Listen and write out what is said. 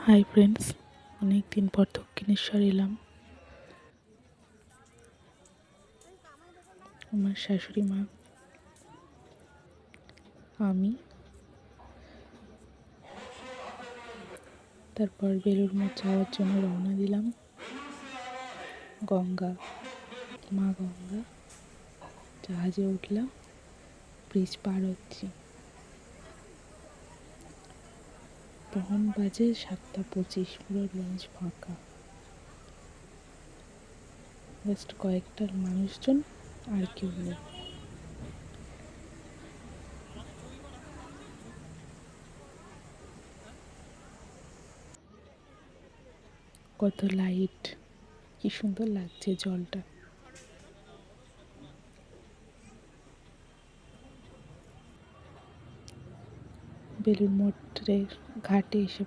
Hi friends, অনেক দিন পর দক্ষিণেশ্বর এলাম। আমার শাশুড়ি মা, আমি, তারপর বেলুড় মঠ যাওয়ার জন্য রওনা দিলাম। মা গঙ্গা জাহাজে উঠলাম, ব্রিজ পার হচ্ছি। তখন বাজে 7:25, পুরো লঞ্চ ফাঁকা, জাস্ট কয়েকটা মানুষজন, আর কেউ নেই। কত লাইট, কি সুন্দর লাগছে জলটা। বেলুড় মঠের ঘাটে এসে